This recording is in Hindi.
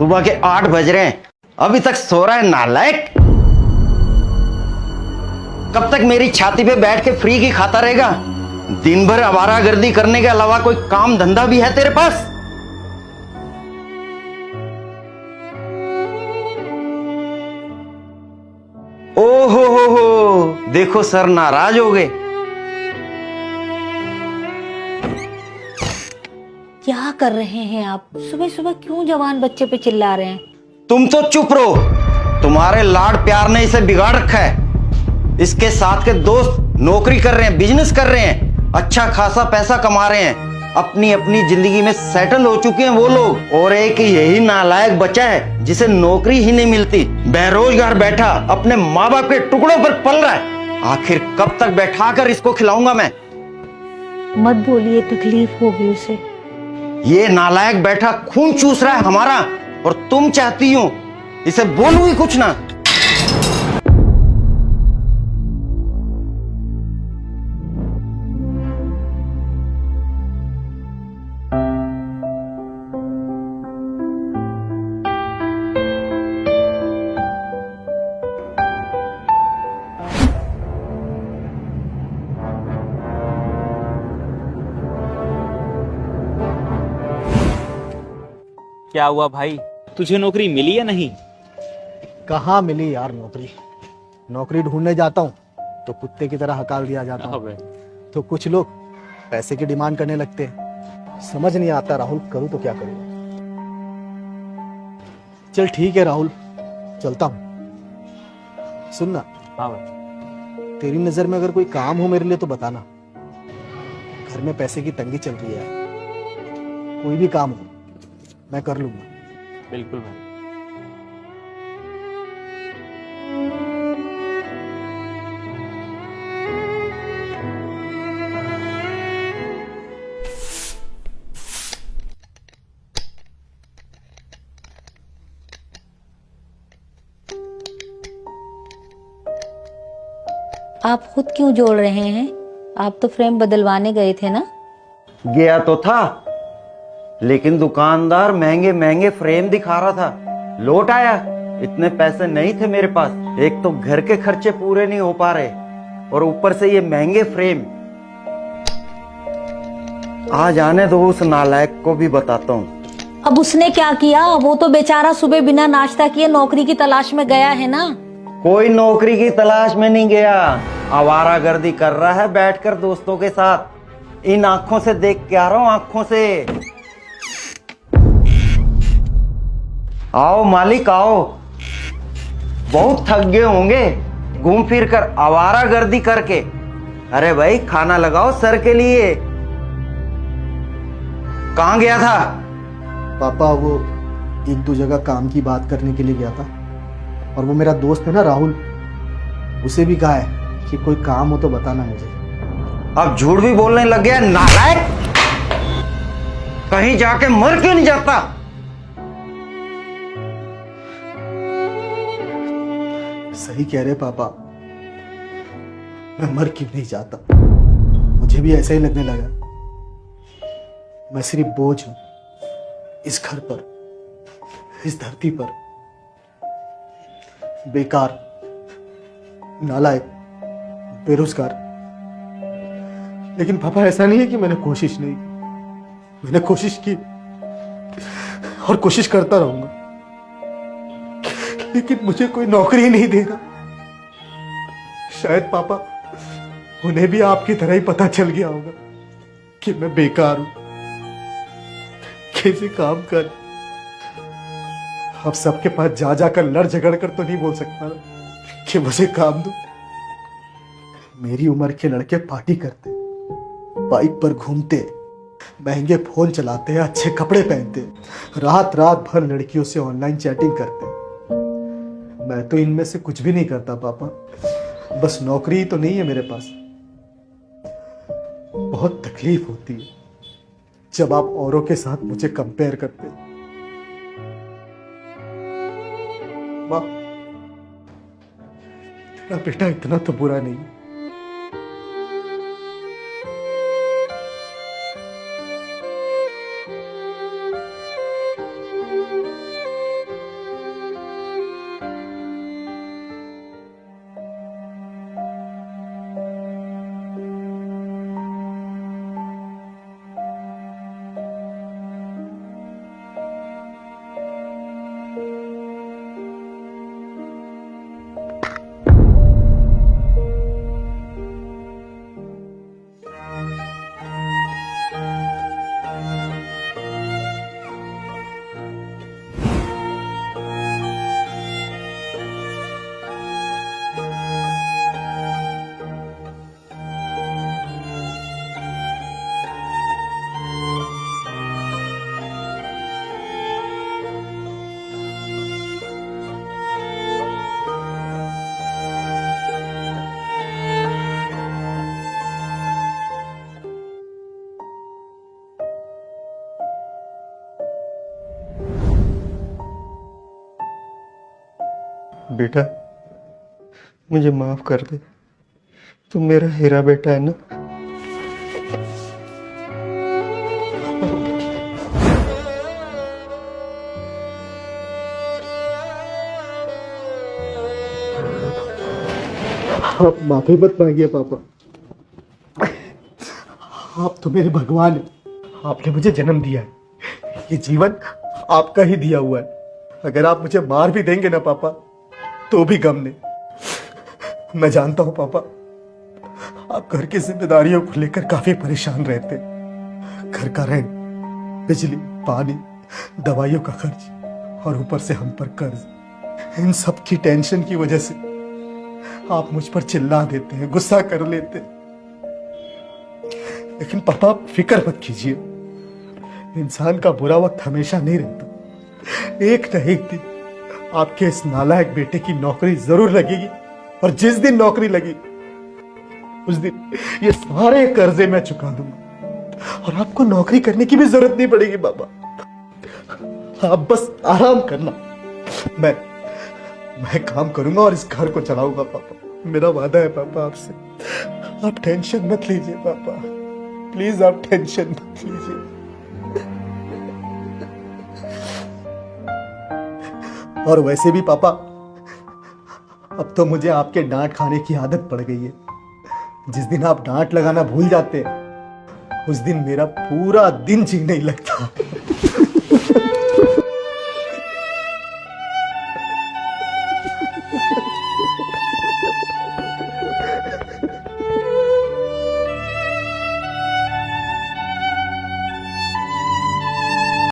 सुबह के 8 बज रहे हैं, अभी तक सो रहा है नालायक। कब तक मेरी छाती पे बैठ के फ्री की खाता रहेगा? दिन भर आवारागर्दी करने के अलावा कोई काम धंधा भी है तेरे पास? ओहो हो, देखो सर नाराज हो गए। क्या कर रहे हैं आप? सुबह सुबह क्यों जवान बच्चे पे चिल्ला रहे हैं? तुम तो चुप रहो, तुम्हारे लाड प्यार ने इसे बिगाड़ रखा है। इसके साथ के दोस्त नौकरी कर रहे हैं, बिजनेस कर रहे हैं, अच्छा खासा पैसा कमा रहे हैं, अपनी अपनी जिंदगी में सेटल हो चुके हैं वो लोग, और एक यही नालायक बच्चा है जिसे नौकरी ही नहीं मिलती, बेरोजगार बैठा अपने माँ बाप के टुकड़ों पर पल रहा है। आखिर कब तक बैठा कर इसको खिलाऊंगा मैं? मत बोलिए, तकलीफ होगी उसे। ये नालायक बैठा खून चूस रहा है हमारा, और तुम चाहती हो इसे बोलूं ही कुछ ना। क्या हुआ भाई, तुझे नौकरी मिली या नहीं? कहाँ मिली यार नौकरी। नौकरी ढूंढने जाता हूँ तो कुत्ते की तरह हकाल दिया जाता हूँ। तो कुछ लोग पैसे की डिमांड करने लगते हैं। समझ नहीं आता राहुल, करूँ तो क्या करूँ। चल ठीक है राहुल, चलता हूँ। सुनना, हाँ भाई। तेरी नजर में अगर कोई काम हो मेरे लिए तो बताना। घर में पैसे की तंगी चल रही है, कोई भी काम हो मैं कर लूंगा। बिल्कुल भाई। आप खुद क्यों जोड़ रहे हैं? आप तो फ्रेम बदलवाने गए थे ना? गया तो था, लेकिन दुकानदार महंगे महंगे फ्रेम दिखा रहा था। लौट आया, इतने पैसे नहीं थे मेरे पास। एक तो घर के खर्चे पूरे नहीं हो पा रहे, और ऊपर से ये महंगे फ्रेम। आ जाने दो, उस नालायक को भी बताता हूँ। अब उसने क्या किया? वो तो बेचारा सुबह बिना नाश्ता किए नौकरी की तलाश में गया है ना। कोई नौकरी की तलाश में नहीं गया, आवारागर्दी कर रहा है बैठकर दोस्तों के साथ। इन आंखों से देख के आ रहा हूं, आंखों से। आओ मालिक आओ, बहुत थक गए होंगे घूम फिर कर, आवारागर्दी करके। अरे भाई खाना लगाओ सर के लिए। कहां गया था? पापा वो 1-2 जगह काम की बात करने के लिए गया था, और वो मेरा दोस्त है ना राहुल, उसे भी कहा है कि कोई काम हो तो बताना मुझे। अब झूठ भी बोलने लग गया नालायक। कहीं जाके मर क्यों नहीं जाता? सही कह रहे पापा, मैं मर क्यों नहीं जाता। मुझे भी ऐसा ही लगने लगा। मैं सिर्फ बोझ हूं इस घर पर, इस धरती पर। बेकार, नालायक, बेरोजगार। लेकिन पापा ऐसा नहीं है कि मैंने कोशिश नहीं की। मैंने कोशिश की और कोशिश करता रहूंगा, लेकिन मुझे कोई नौकरी नहीं दे रहा। शायद पापा उन्हें भी आपकी तरह ही पता चल गया होगा कि मैं बेकार हूं। कैसे काम कर, अब सबके पास जा जाकर लड़ झगड़ कर तो नहीं बोल सकता ना कि मुझे काम दो। मेरी उम्र के लड़के पार्टी करते, बाइक पर घूमते, महंगे फोन चलाते, अच्छे कपड़े पहनते, रात रात भर लड़कियों से ऑनलाइन चैटिंग करते। मैं तो इनमें से कुछ भी नहीं करता पापा। बस नौकरी ही तो नहीं है मेरे पास। बहुत तकलीफ होती है जब आप औरों के साथ मुझे कंपेयर करते। माँ, तेरा बेटा इतना तो बुरा नहीं। बेटा, मुझे माफ कर दे। तुम मेरा हीरा बेटा है ना। आप माफी मत मांगिए पापा। आप तो मेरे भगवान हैं। आपने मुझे जन्म दिया है। ये जीवन आपका ही दिया हुआ है। अगर आप मुझे मार भी देंगे ना पापा, तो भी गम नहीं। मैं जानता हूं पापा, आप घर की जिम्मेदारियों को लेकर काफी परेशान रहते हैं। घर का रेंट, बिजली, पानी, दवाइयों का खर्च और ऊपर से हम पर कर्ज। इन सब की टेंशन की वजह से आप मुझ पर चिल्ला देते हैं, गुस्सा कर लेते हैं। लेकिन पापा, आप फिक्र मत कीजिए। इंसान का बुरा वक्त हमेशा नहीं रहता। एक न एक दिन आपके इस नालायक बेटे की नौकरी जरूर लगेगी, और जिस दिन नौकरी लगी उस दिन ये सारे कर्जे मैं चुका दूंगा, और आपको नौकरी करने की भी जरूरत नहीं पड़ेगी पापा। आप बस आराम करना। मैं काम करूंगा और इस घर को चलाऊंगा पापा। मेरा वादा है पापा आपसे। आप टेंशन मत लीजिए पापा, प्लीज आप टेंशन मत लीजिए। और वैसे भी पापा, अब तो मुझे आपके डांट खाने की आदत पड़ गई है। जिस दिन आप डांट लगाना भूल जाते हैं, उस दिन मेरा पूरा दिन जी नहीं लगता।